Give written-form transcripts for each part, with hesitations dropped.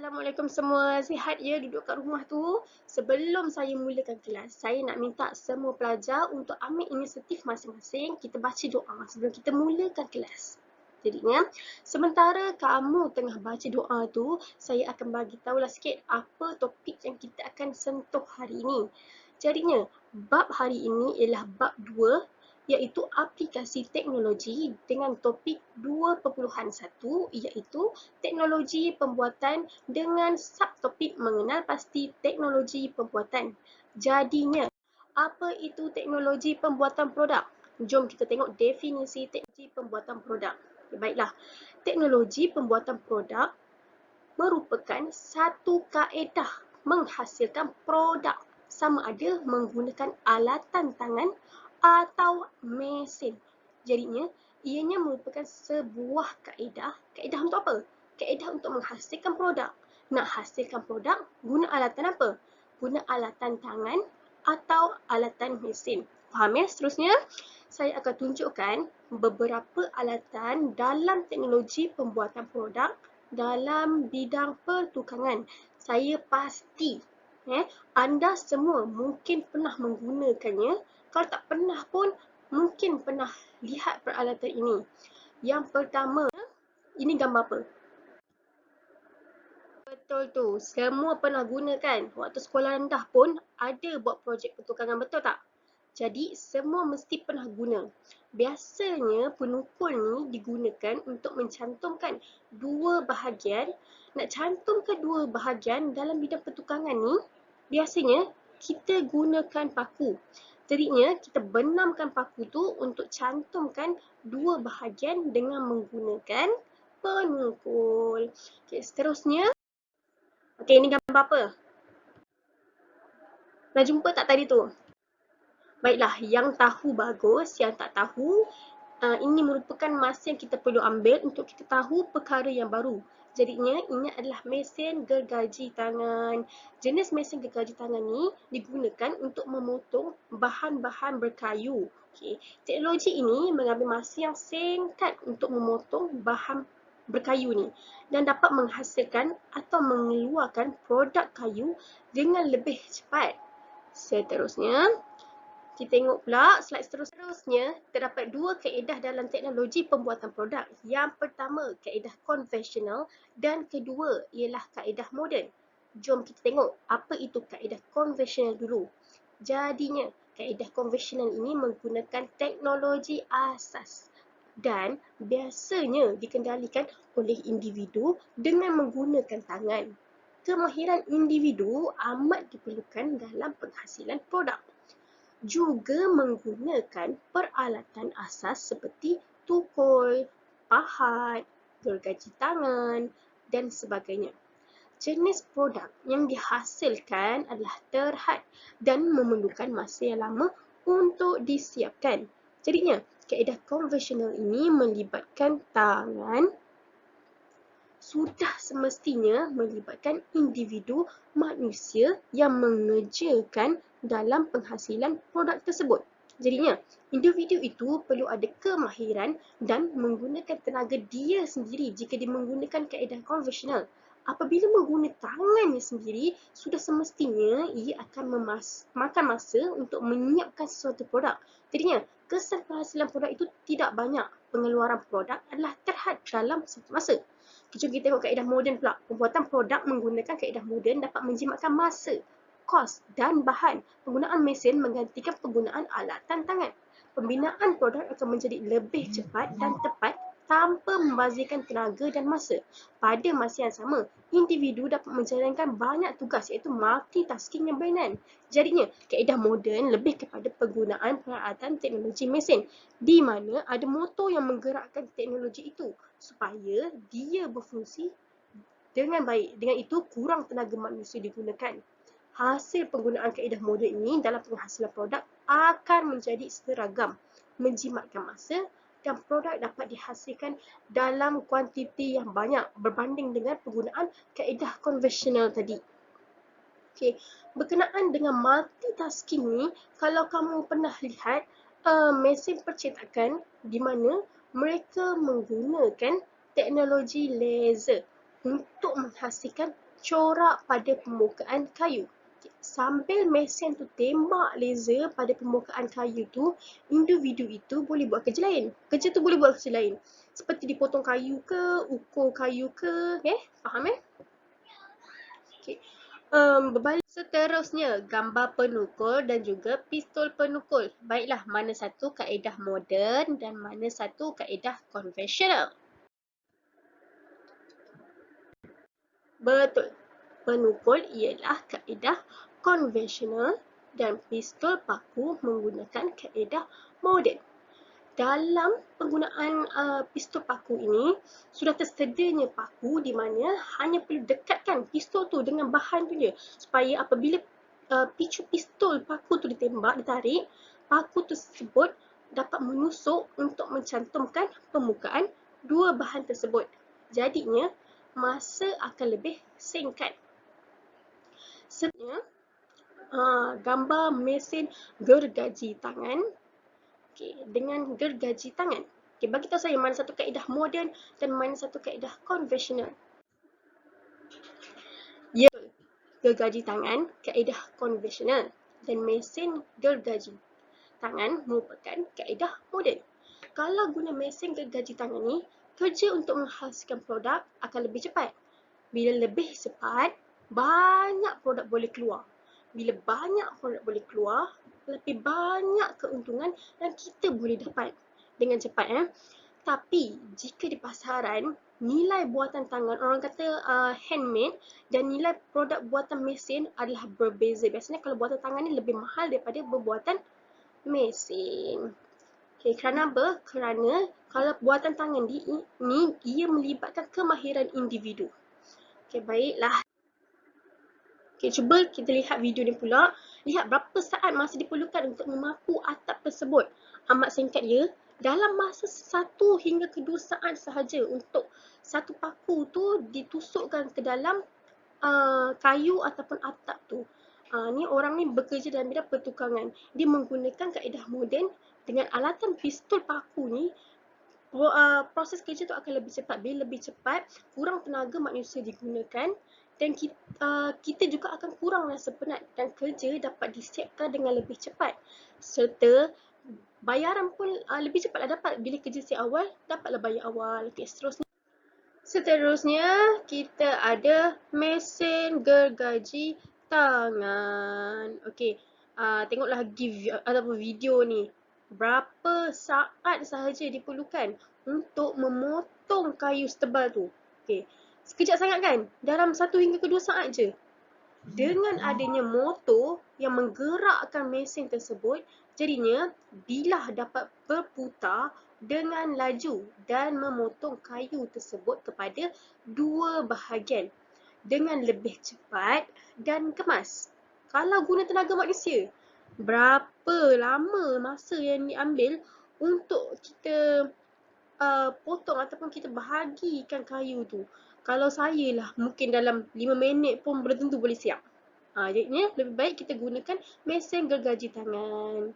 Assalamualaikum semua. Sihat ya duduk kat rumah tu? Sebelum saya mulakan kelas, saya nak minta semua pelajar untuk ambil inisiatif masing-masing. Kita baca doa sebelum kita mulakan kelas. Jadinya, sementara kamu tengah baca doa tu, saya akan bagi tahulah sikit apa topik yang kita akan sentuh hari ini. Jadinya, bab hari ini ialah bab 2, iaitu aplikasi teknologi dengan topik 2.1 iaitu teknologi pembuatan dengan subtopik mengenal pasti teknologi pembuatan. Jadinya, apa itu teknologi pembuatan produk? Jom kita tengok definisi teknologi pembuatan produk. Baiklah, teknologi pembuatan produk merupakan satu kaedah menghasilkan produk sama ada menggunakan alatan tangan atau mesin. Jadinya, ianya merupakan sebuah kaedah. Kaedah untuk apa? Kaedah untuk menghasilkan produk. Nak hasilkan produk, guna alatan apa? Guna alatan tangan atau alatan mesin. Faham ya? Seterusnya, saya akan tunjukkan beberapa alatan dalam teknologi pembuatan produk dalam bidang pertukangan. Saya pasti anda semua mungkin pernah menggunakannya. Kalau tak pernah pun, mungkin pernah lihat peralatan ini. Yang pertama, ini gambar apa? Betul tu, semua pernah guna kan? Waktu sekolah rendah pun ada buat projek pertukangan, betul tak? Jadi, semua mesti pernah guna. Biasanya, penukul ni digunakan untuk mencantumkan dua bahagian. Nak cantumkan dua bahagian dalam bidang pertukangan ni, biasanya kita gunakan paku. Jadinya, kita benamkan paku tu untuk cantumkan dua bahagian dengan menggunakan penukul. Okey, seterusnya. Okey, ini gambar apa? Dah jumpa tak tadi tu? Baiklah, yang tahu bagus, yang tak tahu, ini merupakan masa yang kita perlu ambil untuk kita tahu perkara yang baru. Jadinya, ini adalah mesin gergaji tangan. Jenis mesin gergaji tangan ni digunakan untuk memotong bahan-bahan berkayu. Okay. Teknologi ini mengambil masa yang singkat untuk memotong bahan berkayu ni dan dapat menghasilkan atau mengeluarkan produk kayu dengan lebih cepat. Seterusnya, kita tengok pula slide seterusnya, terdapat dua kaedah dalam teknologi pembuatan produk. Yang pertama, kaedah konvensional dan kedua ialah kaedah moden. Jom kita tengok apa itu kaedah konvensional dulu. Jadinya, kaedah konvensional ini menggunakan teknologi asas dan biasanya dikendalikan oleh individu dengan menggunakan tangan. Kemahiran individu amat diperlukan dalam penghasilan produk. Juga menggunakan peralatan asas seperti tukul, pahat, gergaji tangan dan sebagainya. Jenis produk yang dihasilkan adalah terhad dan memerlukan masa yang lama untuk disiapkan. Jadinya, kaedah konvensional ini melibatkan tangan, sudah semestinya melibatkan individu manusia yang mengerjakan dalam penghasilan produk tersebut. Jadinya, individu itu perlu ada kemahiran dan menggunakan tenaga dia sendiri jika dia menggunakan kaedah konvensional. Apabila menggunakan tangannya sendiri, sudah semestinya ia akan memakan masa untuk menyiapkan sesuatu produk. Jadinya, kesan penghasilan produk itu tidak banyak. Pengeluaran produk adalah terhad dalam satu masa. Jom kita tengok kaedah moden pula. Pembuatan produk menggunakan kaedah moden dapat menjimatkan masa, kos dan bahan. Penggunaan mesin menggantikan penggunaan alatan tangan. Pembinaan produk akan menjadi lebih cepat dan tepat tanpa membazirkan tenaga dan masa. Pada masa yang sama, individu dapat menjalankan banyak tugas iaitu multitasking yang berlainan. Jadinya, kaedah moden lebih kepada penggunaan peralatan teknologi mesin di mana ada motor yang menggerakkan teknologi itu supaya dia berfungsi dengan baik. Dengan itu, kurang tenaga manusia digunakan. Hasil penggunaan kaedah moden ini dalam penghasilan produk akan menjadi seragam, menjimatkan masa dan produk dapat dihasilkan dalam kuantiti yang banyak berbanding dengan penggunaan kaedah konvensional tadi. Okey, berkenaan dengan multitasking ni, kalau kamu pernah lihat mesin percetakan di mana mereka menggunakan teknologi laser untuk menghasilkan corak pada permukaan kayu. Sambil mesin tu tembak laser pada permukaan kayu tu, individu itu boleh buat kerja lain. Kerja tu boleh buat kerja lain. Seperti dipotong kayu ke, ukur kayu ke, faham Okay. Berbalik seterusnya, gambar penukul dan juga pistol penukul. Baiklah, mana satu kaedah moden dan mana satu kaedah konvensional? Betul. Penukul ialah kaedah konvensional dan pistol paku menggunakan kaedah moden. Dalam penggunaan pistol paku ini, sudah tersedianya paku di mana hanya perlu dekatkan pistol tu dengan bahan tu je. Supaya apabila picu pistol paku tu ditarik, paku tersebut dapat menusuk untuk mencantumkan permukaan dua bahan tersebut. Jadinya, masa akan lebih singkat. Seterusnya, gambar mesin gergaji tangan dengan gergaji tangan. Bagi tahu saya mana satu kaedah moden dan mana satu kaedah konvensional. Ya, gergaji tangan kaedah konvensional dan mesin gergaji tangan merupakan kaedah moden. Kalau guna mesin gergaji tangan ni, kerja untuk menghasilkan produk akan lebih cepat. Bila lebih cepat, banyak produk boleh keluar. Bila banyak produk boleh keluar, lebih banyak keuntungan yang kita boleh dapat dengan cepat. Tapi jika di pasaran, nilai buatan tangan, orang kata handmade dan nilai produk buatan mesin adalah berbeza. Biasanya kalau buatan tangan ni lebih mahal daripada berbuatan mesin. Kerana apa? Kerana kalau buatan tangan ni ia melibatkan kemahiran individu. Baiklah. Cuba kita lihat video ni pula. Lihat berapa saat masa diperlukan untuk memaku atap tersebut. Amat singkat ya. Dalam masa 1 hingga ke 2 saat sahaja untuk satu paku tu ditusukkan ke dalam kayu ataupun atap tu. Ni orang ni bekerja dalam bidang pertukangan. Dia menggunakan kaedah moden dengan alatan pistol paku ni. Proses kerja tu akan lebih cepat. Bila lebih cepat, kurang tenaga manusia digunakan dan kita juga akan kurang rasa penat dan kerja dapat disiapkan dengan lebih cepat. Serta bayaran pun lebih cepatlah dapat. Bila kerja siap awal, dapatlah bayar awal. Seterusnya kita ada mesin gergaji tangan. Tengoklah ataupun video ni. Berapa saat sahaja diperlukan untuk memotong kayu setebal tu. Sekejap sangat kan? Dalam 1 hingga ke 2 saat je. Dengan adanya motor yang menggerakkan mesin tersebut, jadinya bilah dapat berputar dengan laju dan memotong kayu tersebut kepada 2 bahagian dengan lebih cepat dan kemas. Kalau guna tenaga manusia, berapa lama masa yang diambil untuk kita potong ataupun kita bahagikan kayu tu. Kalau saya lah, mungkin dalam 5 minit pun belum tentu boleh siap. Jadinya lebih baik kita gunakan mesin gergaji tangan.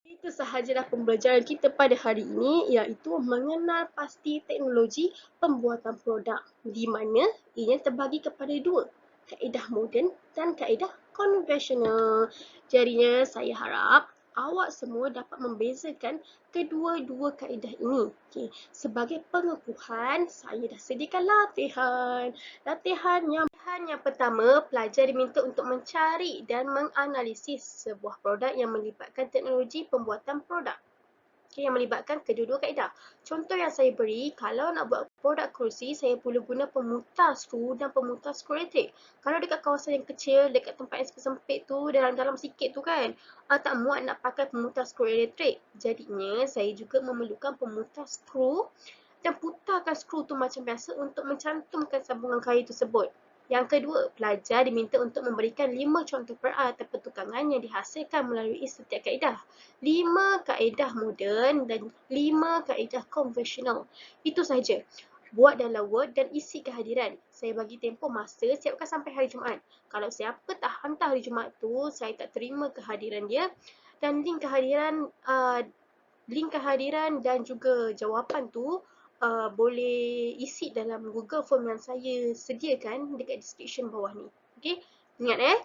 Itu sahajalah pembelajaran kita pada hari ini, iaitu mengenal pasti teknologi pembuatan produk, di mana ianya terbagi kepada 2, kaedah moden dan kaedah konvensional. Jadinya saya harap awak semua dapat membezakan kedua-dua kaedah ini. Sebagai pengukuhan, saya dah sediakan latihan. Latihan yang pertama, pelajar diminta untuk mencari dan menganalisis sebuah produk yang melibatkan teknologi pembuatan produk. Yang melibatkan kedua-dua kaedah. Contoh yang saya beri, kalau nak buat produk kerusi, saya perlu guna pemutar skru dan pemutar skru elektrik. Kalau dekat kawasan yang kecil, dekat tempat yang sempit tu, dalam sikit tu kan, tak muat nak pakai pemutar skru elektrik. Jadinya, saya juga memerlukan pemutar skru dan putarkan skru tu macam biasa untuk mencantumkan sambungan kayu tersebut. Yang kedua, pelajar diminta untuk memberikan 5 contoh peralatan pertukangan yang dihasilkan melalui setiap kaedah. 5 kaedah moden dan 5 kaedah konvensional. Itu sahaja. Buat dalam Word dan isi kehadiran. Saya bagi tempoh masa, siapkan sampai hari Jumaat. Kalau siapa tak hantar hari Jumaat tu, saya tak terima kehadiran dia. Dan link kehadiran dan juga jawapan tu boleh isi dalam Google Form yang saya sediakan dekat description bawah ni. Okey, ingat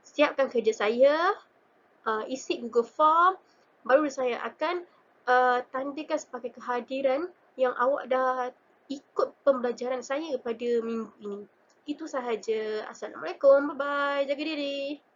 siapkan kerja saya, isi Google Form, baru saya akan tandakan sebagai kehadiran yang awak dah ikut pembelajaran saya pada minggu ini. Itu sahaja. Assalamualaikum. Bye-bye. Jaga diri.